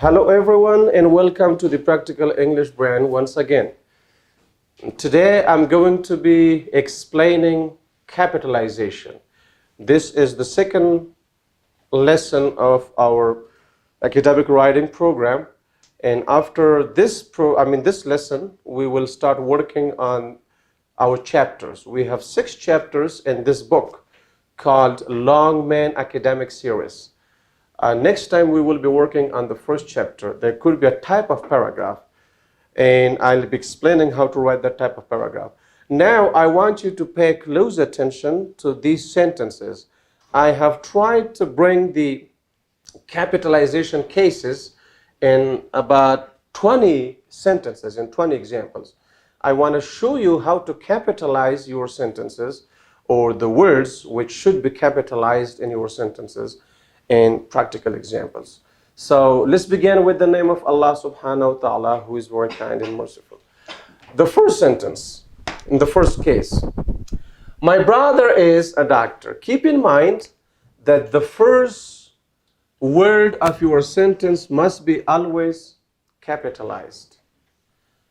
Hello everyone and welcome to the Practical English brand once again. Today I'm going to be explaining capitalization. This is the second lesson of our academic writing program, and after this lesson we will start working on our chapters. We have 6 chapters in this book called Longman Academic Series. Next time we will be working on the first chapter. There could be a type of paragraph, and I'll be explaining how to write that type of paragraph. Now I want you to pay close attention to these sentences. I have tried to bring the capitalization cases in about 20 sentences, in 20 examples. I want to show you how to capitalize your sentences, or the words which should be capitalized in your sentences, in practical examples. So let's begin with the name of Allah subhanahu wa ta'ala, who is very kind and merciful. The first sentence, in the first case, my brother is a doctor. Keep in mind that the first word of your sentence must be always capitalized.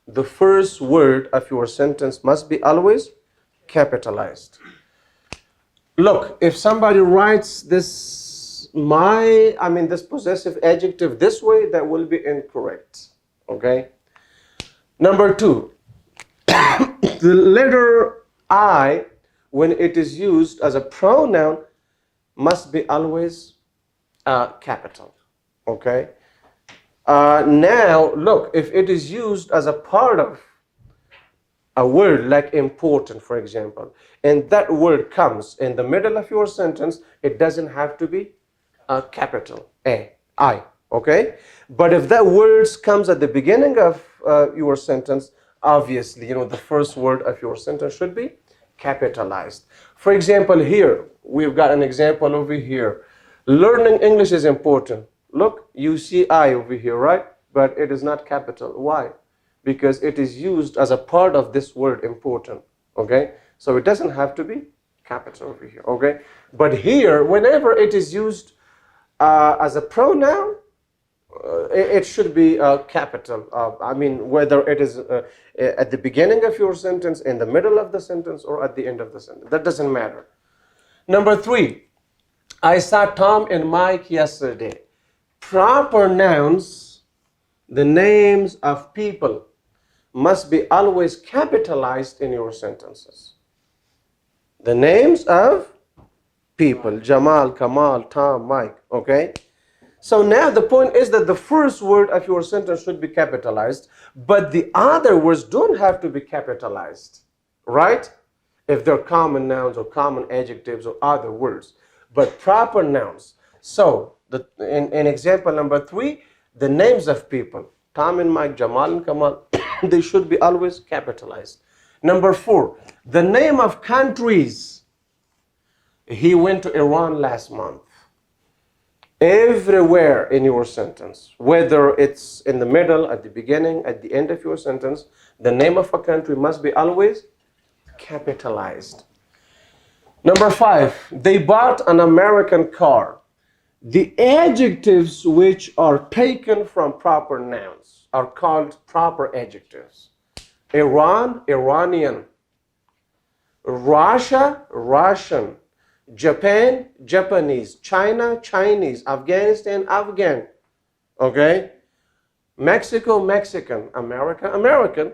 The first word of your sentence must be always capitalized. Look, if somebody writes this this possessive adjective this way, that will be incorrect. Okay? Number 2, the letter I, when it is used as a pronoun, must be always capital. Okay? Now, look, if it is used as a part of a word like important, for example, and that word comes in the middle of your sentence, it doesn't have to be a capital I, okay? But if that word comes at the beginning of your sentence, obviously, the first word of your sentence should be capitalized. For example, here, we've got an example over here. Learning English is important. Look, you see I over here, right? But it is not capital. Why? Because it is used as a part of this word important, okay? So it doesn't have to be capital over here, okay? But here, whenever it is used as a pronoun, it should be capital. Whether it is at the beginning of your sentence, in the middle of the sentence, or at the end of the sentence. That doesn't matter. Number 3, I saw Tom and Mike yesterday. Proper nouns, the names of people, must be always capitalized in your sentences. The names of people, Jamal, Kamal, Tom, Mike, okay? So now the point is that the first word of your sentence should be capitalized, but the other words don't have to be capitalized, right? If they're common nouns or common adjectives or other words, but proper nouns. So in example number 3, the names of people, Tom and Mike, Jamal and Kamal, they should be always capitalized. Number 4, the name of countries. He went to Iran last month. Everywhere in your sentence, whether it's in the middle, at the beginning, at the end of your sentence, the name of a country must be always capitalized. Number 5, they bought an American car. The adjectives which are taken from proper nouns are called proper adjectives. Iran, Iranian. Russia, Russian. Japan, Japanese. China, Chinese. Afghanistan, Afghan. Okay? Mexico, Mexican. America, American.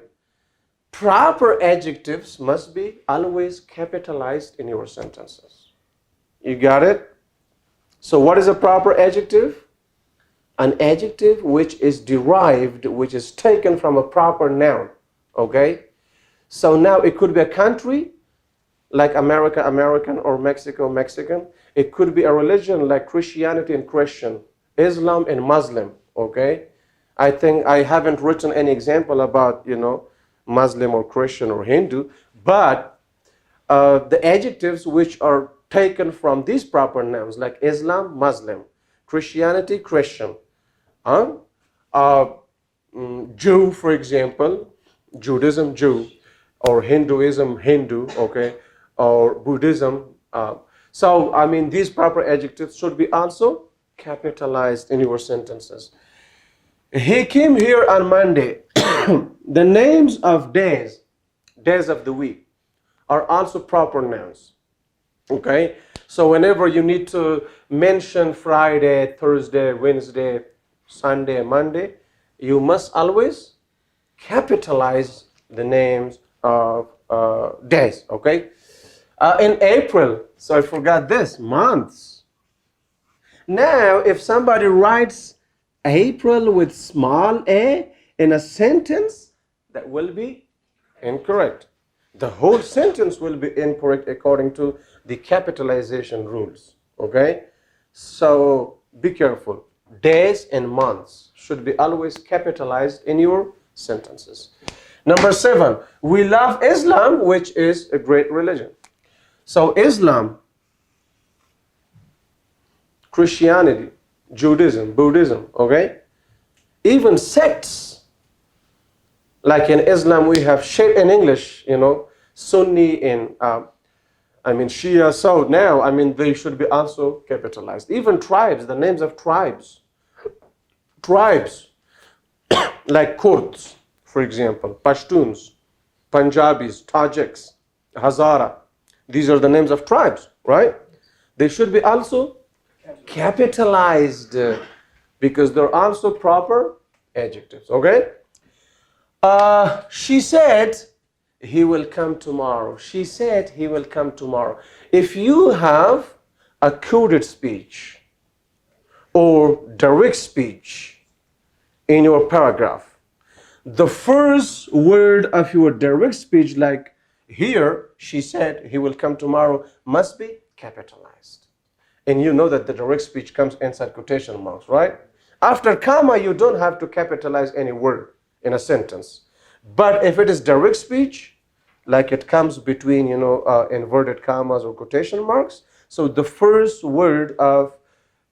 Proper adjectives must be always capitalized in your sentences. You got it? So what is a proper adjective? An adjective which is derived, which is taken from a proper noun. Okay? So now it could be a country, like America, American, or Mexico, Mexican. It could be a religion like Christianity and Christian, Islam and Muslim, okay? I think I haven't written any example about, Muslim or Christian or Hindu, but the adjectives which are taken from these proper nouns, like Islam, Muslim, Christianity, Christian, Jew, for example, Judaism, Jew, or Hinduism, Hindu, okay? Or Buddhism. These proper adjectives should be also capitalized in your sentences. He came here on Monday. The names of days of the week, are also proper nouns. Okay? So whenever you need to mention Friday, Thursday, Wednesday, Sunday, Monday, you must always capitalize the names of days. Okay? In April, so I forgot this, months. Now, if somebody writes April with small a in a sentence, that will be incorrect. The whole sentence will be incorrect according to the capitalization rules. Okay? So be careful. Days and months should be always capitalized in your sentences. Number 7, we love Islam, which is a great religion. So Islam, Christianity, Judaism, Buddhism, okay? Even sects, like in Islam we have in English, Sunni and Shia. So now, they should be also capitalized. Even tribes, the names of tribes, like Kurds, for example, Pashtuns, Punjabis, Tajiks, Hazara. These are the names of tribes, right? They should be also capitalized because they're also proper adjectives, okay? She said he will come tomorrow. She said he will come tomorrow. If you have a coded speech or direct speech in your paragraph, the first word of your direct speech, like here, she said he will come tomorrow, must be capitalized. And you know that the direct speech comes inside quotation marks, right? After comma, you don't have to capitalize any word in a sentence. But if it is direct speech, like it comes between, inverted commas or quotation marks, so the first word of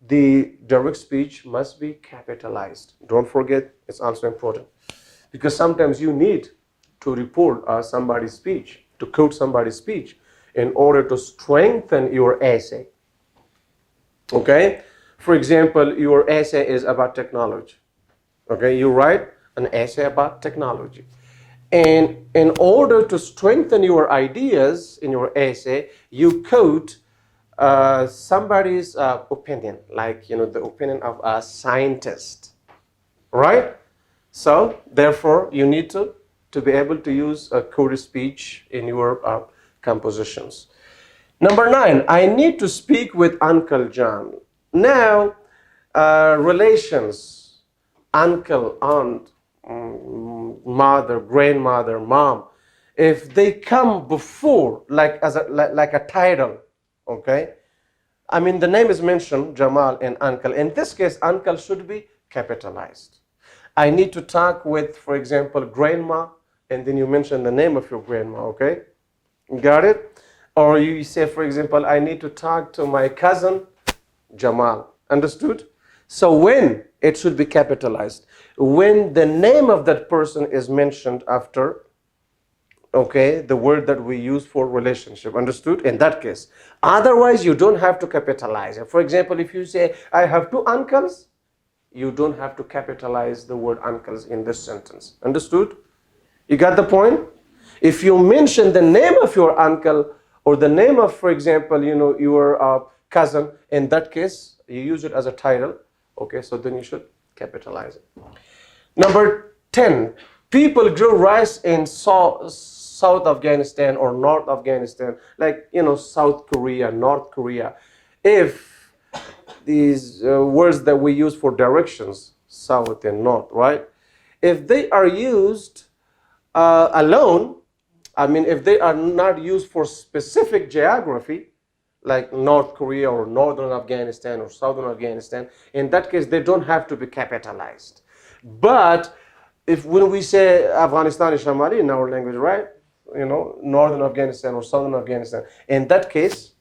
the direct speech must be capitalized. Don't forget, it's also important. Because sometimes you need to report somebody's speech, to quote somebody's speech in order to strengthen your essay. Okay? For example, your essay is about technology. Okay? You write an essay about technology. And in order to strengthen your ideas in your essay, you quote somebody's opinion, like, the opinion of a scientist. Right? So, therefore, you need to be able to use a coded speech in your compositions. Number 9, I need to speak with Uncle John. Now, relations, uncle, aunt, mother, grandmother, mom, if they come before, like like a title, okay? The name is mentioned, Jamal and uncle. In this case, uncle should be capitalized. I need to talk with, for example, grandma, and then you mention the name of your grandma, okay? Got it? Or you say, for example, I need to talk to my cousin, Jamal. Understood? So when it should be capitalized, when the name of that person is mentioned after, okay, the word that we use for relationship. Understood? In that case. Otherwise, you don't have to capitalize it. For example, if you say, I have 2 uncles, you don't have to capitalize the word uncles in this sentence. Understood? You got the point? If you mention the name of your uncle or the name of, for example, your cousin, in that case, you use it as a title. Okay, so then you should capitalize it. Number 10, people grow rice in South Afghanistan or North Afghanistan, like, South Korea, North Korea. If these words that we use for directions, south and north, right? If they are used alone, if they are not used for specific geography, like North Korea or Northern Afghanistan or Southern Afghanistan, in that case, they don't have to be capitalized. But when we say Afghanistan is Shamali in our language, right? Northern Afghanistan or Southern Afghanistan, in that case,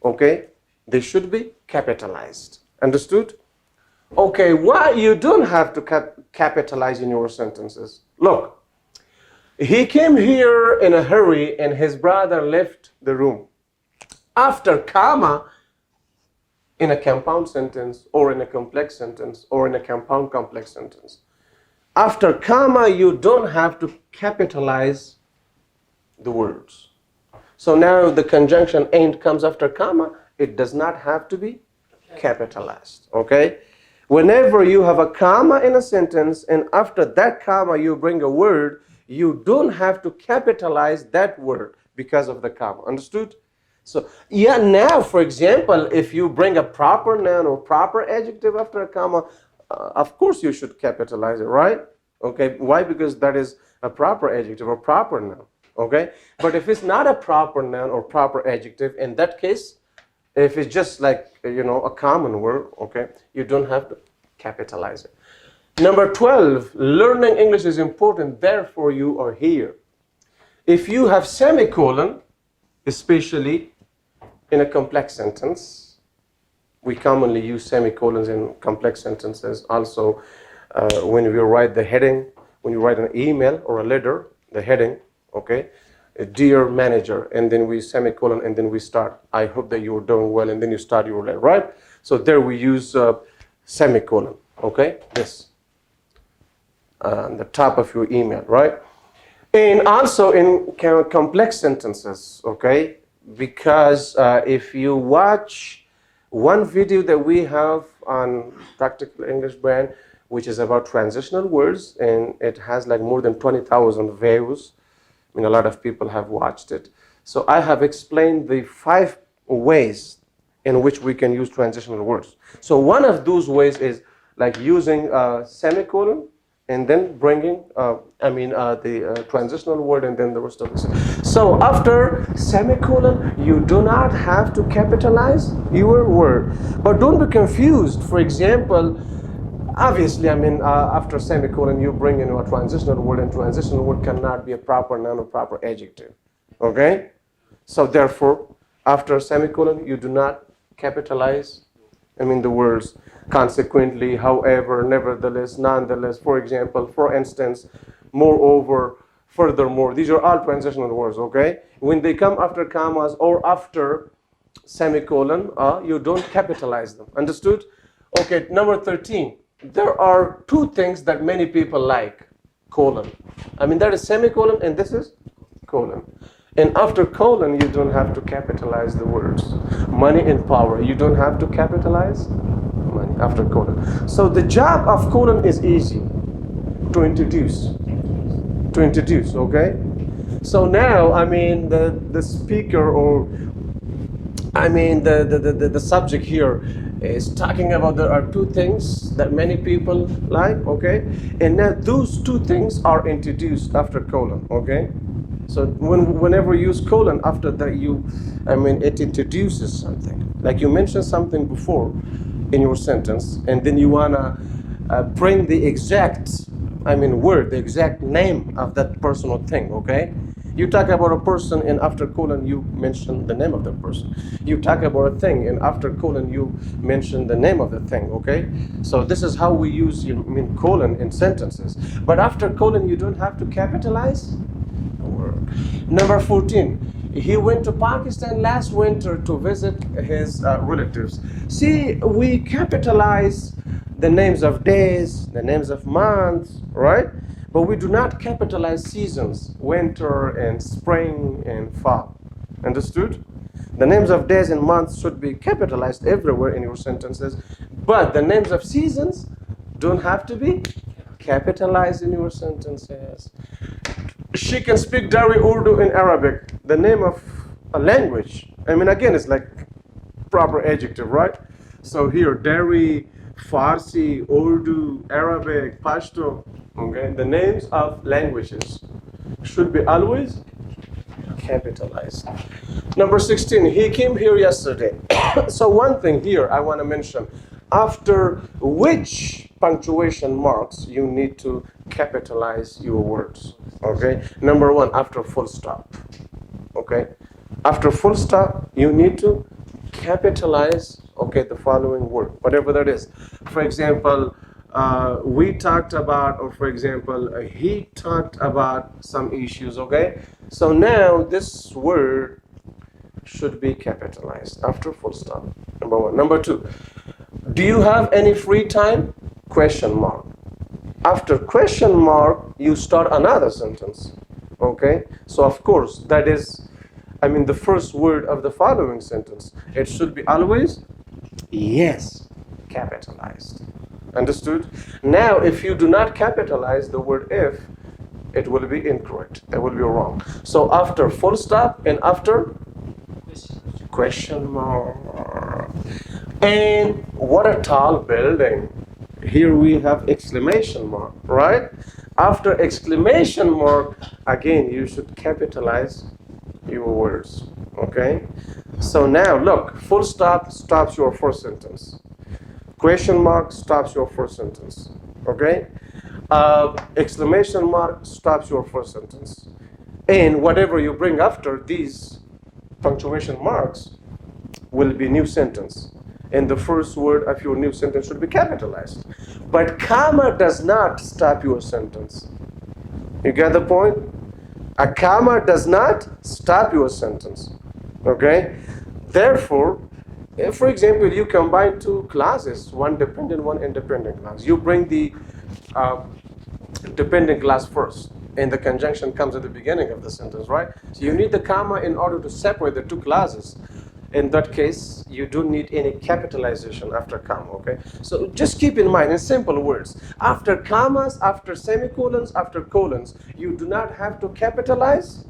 okay, they should be capitalized. Understood? Okay, why you don't have to capitalize in your sentences? Look, he came here in a hurry and his brother left the room. After comma, in a compound sentence or in a complex sentence or in a compound complex sentence, after comma, you don't have to capitalize the words. So now the conjunction ain't comes after comma, it does not have to be capitalized, okay? Whenever you have a comma in a sentence and after that comma you bring a word, you don't have to capitalize that word because of the comma. Understood? So, yeah, now, for example, if you bring a proper noun or proper adjective after a comma, of course you should capitalize it, right? Okay, why? Because that is a proper adjective or proper noun, okay? But if it's not a proper noun or proper adjective, in that case, if it's just like, a common word, okay, you don't have to capitalize it. Number 12, learning English is important, therefore you are here. If you have semicolon, especially in a complex sentence, we commonly use semicolons in complex sentences. Also, when we write the heading, when you write an email or a letter, the heading, okay, dear manager, and then we semicolon, and then we start, I hope that you are doing well, and then you start your letter, right? So there we use semicolon, okay, this, the top of your email, right? And also in complex sentences, okay, because if you watch one video that we have on Practical English Brand, which is about transitional words, and it has like more than 20,000 views. I mean, a lot of people have watched it. So I have explained the 5 ways in which we can use transitional words. So one of those ways is like using a semicolon and then bringing, the transitional word and then the rest of it. So after semicolon, you do not have to capitalize your word. But don't be confused. For example, obviously, after semicolon, you bring in a transitional word, and transitional word cannot be a proper noun or proper adjective. Okay? So therefore, after semicolon, you do not capitalize, the words. Consequently, however, nevertheless, nonetheless, for example, for instance, moreover, furthermore. These are all transitional words, okay? When they come after commas or after semicolon, you don't capitalize them. Understood? Okay, number 13. There are 2 things that many people like, colon. That is semicolon and this is colon. And after colon, you don't have to capitalize the words. Money and power, you don't have to capitalize money after colon. So the job of colon is easy, to introduce, okay? So now, the speaker or the subject here is talking about there are 2 things that many people like, okay? And now those 2 things are introduced after colon, okay? So whenever you use colon after that, it introduces something. Like you mentioned something before in your sentence, and then you wanna bring the exact, word, the exact name of that person or thing, okay? You talk about a person, and after colon, you mention the name of the person. You talk about a thing, and after colon, you mention the name of the thing, okay? So this is how we use colon in sentences. But after colon, you don't have to capitalize the word. Number 14. He went to Pakistan last winter to visit his relatives. See, we capitalize the names of days, the names of months, right? But we do not capitalize seasons, winter and spring and fall. Understood? The names of days and months should be capitalized everywhere in your sentences, but the names of seasons don't have to be capitalized in your sentences. She can speak Dari, Urdu, and Arabic. The name of a language. Again, it's like proper adjective, right? So here, Dari, Farsi, Urdu, Arabic, Pashto. Okay, the names of languages should be always capitalized. Number 16, he came here yesterday. So one thing here I want to mention, after which punctuation marks you need to capitalize your words. Okay, number 1, after full stop. Okay, after full stop, you need to capitalize, okay, the following word, whatever that is. For example, we talked about, or for example, he talked about some issues, okay? So now this word should be capitalized after full stop, number 1. Number 2, do you have any free time? Question mark. After question mark, you start another sentence. Okay? So of course, that is, the first word of the following sentence. It should be always yes, capitalized. Understood? Now, if you do not capitalize the word if, it will be incorrect. It will be wrong. So after full stop and after question mark. And what a tall building. Here we have exclamation mark, right? After exclamation mark, again, you should capitalize your words, okay? So now, look, full stop stops your first sentence. Question mark stops your first sentence, okay? Exclamation mark stops your first sentence. And whatever you bring after these punctuation marks will be new sentence. And the first word of your new sentence should be capitalized. But comma does not stop your sentence. You get the point? A comma does not stop your sentence. Okay? Therefore, if, for example, you combine two classes, one dependent, one independent class, you bring the dependent class first, and the conjunction comes at the beginning of the sentence, right? So you need the comma in order to separate the two classes. In that case, you don't need any capitalization after comma, okay? So just keep in mind, in simple words, after commas, after semicolons, after colons, you do not have to capitalize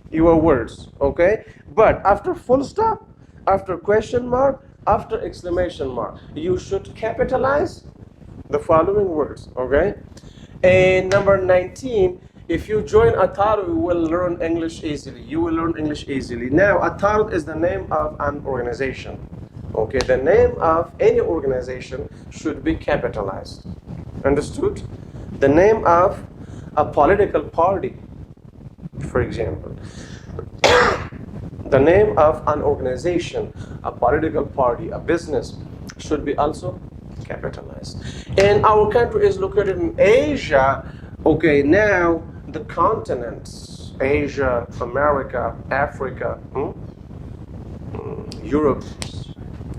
your words, okay? But after full stop, after question mark, after exclamation mark, you should capitalize the following words, okay? And number 19, if you join Ataro, you will learn English easily. You will learn English easily. Now, Ataro is the name of an organization. Okay, the name of any organization should be capitalized. Understood? The name of a political party, for example. The name of an organization, a political party, a business should be also capitalized. And our country is located in Asia. Okay, now the continents, Asia, America, Africa, Europe,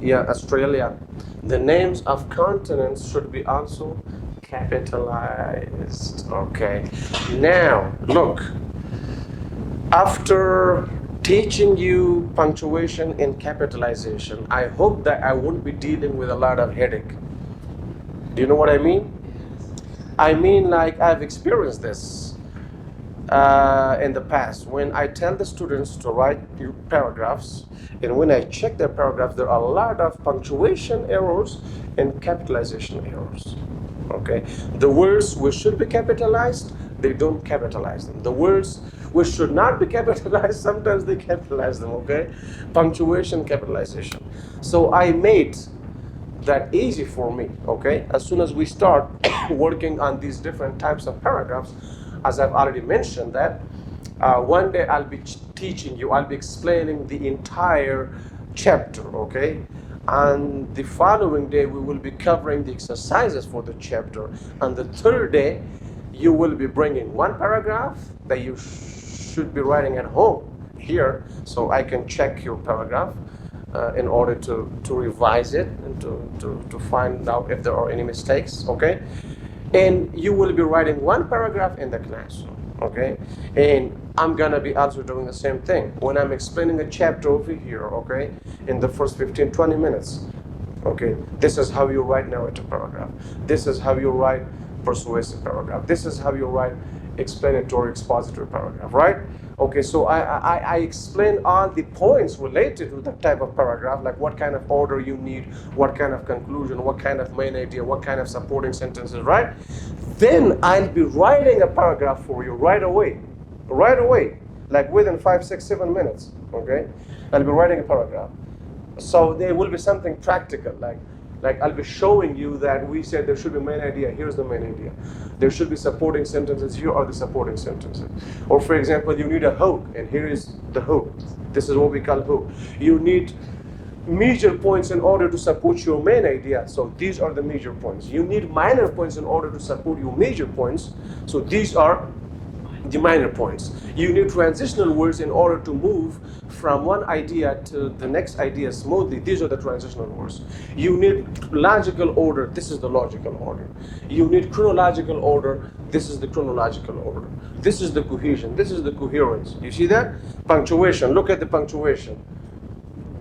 Australia, the names of continents should be also capitalized. Okay, now look, after teaching you punctuation and capitalization, I hope that I won't be dealing with a lot of headache. Do you know what I mean? I mean, like, I've experienced this in the past. When I tell the students to write paragraphs, and when I check their paragraphs, there are a lot of punctuation errors and capitalization errors. Okay? The words which should be capitalized, they don't capitalize them. The words which should not be capitalized, sometimes they capitalize them, okay? Punctuation, capitalization. So I made that easy for me, okay? As soon as we start working on these different types of paragraphs, as I've already mentioned that, one day I'll be teaching you, I'll be explaining the entire chapter, okay? And the following day we will be covering the exercises for the chapter. And the third day, you will be bringing one paragraph that you should be writing at home here, so I can check your paragraph in order to revise it and to find out if there are any mistakes, okay? And you will be writing one paragraph in the classroom, okay? And I'm gonna be also doing the same thing when I'm explaining a chapter over here, okay? In the first 15-20 minutes, okay? This is how you write narrative paragraph. This is how you write persuasive paragraph. This is how you write explanatory, expository paragraph, right? Okay, so I explain all the points related to that type of paragraph, like what kind of order you need, what kind of conclusion, what kind of main idea, what kind of supporting sentences, right? Then I'll be writing a paragraph for you right away, like within 5, 6, 7 minutes, okay? I'll be writing a paragraph. So there will be something practical, like I'll be showing you that we said there should be main idea, here's the main idea. There should be supporting sentences, here are the supporting sentences. Or for example, you need a hook, and here is the hook. This is what we call hook. You need major points in order to support your main idea, so these are the major points. You need minor points in order to support your major points, so these are the minor points. You need transitional words in order to move from one idea to the next idea smoothly. These are the transitional words. You need logical order. This is the logical order. You need chronological order. This is the chronological order. This is the cohesion. This is the coherence. You see that? Punctuation. Look at the punctuation.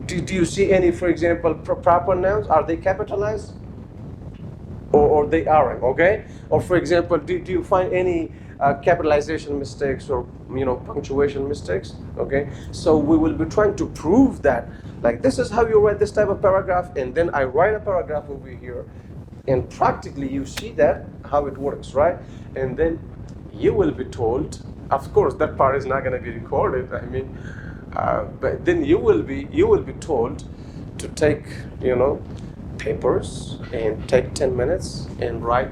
Do you see any, for example, proper nouns? Are they capitalized? Or they aren't, okay? Or for example, do you find any capitalization mistakes or punctuation mistakes? Okay, so we will be trying to prove that, like, this is how you write this type of paragraph, and then I write a paragraph over here, and practically you see that how it works, right? And then you will be told, of course that part is not going to be recorded, I mean, but then you will be told to take papers and take 10 minutes and write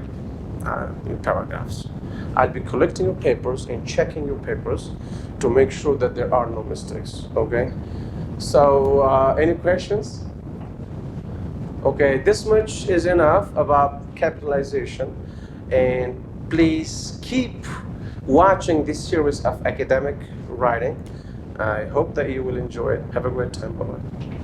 in paragraphs. I'll be collecting your papers and checking your papers to make sure that there are no mistakes, okay? So any questions? Okay, this much is enough about capitalization, and please keep watching this series of academic writing. I hope that you will enjoy it. Have a great time. Bye-bye.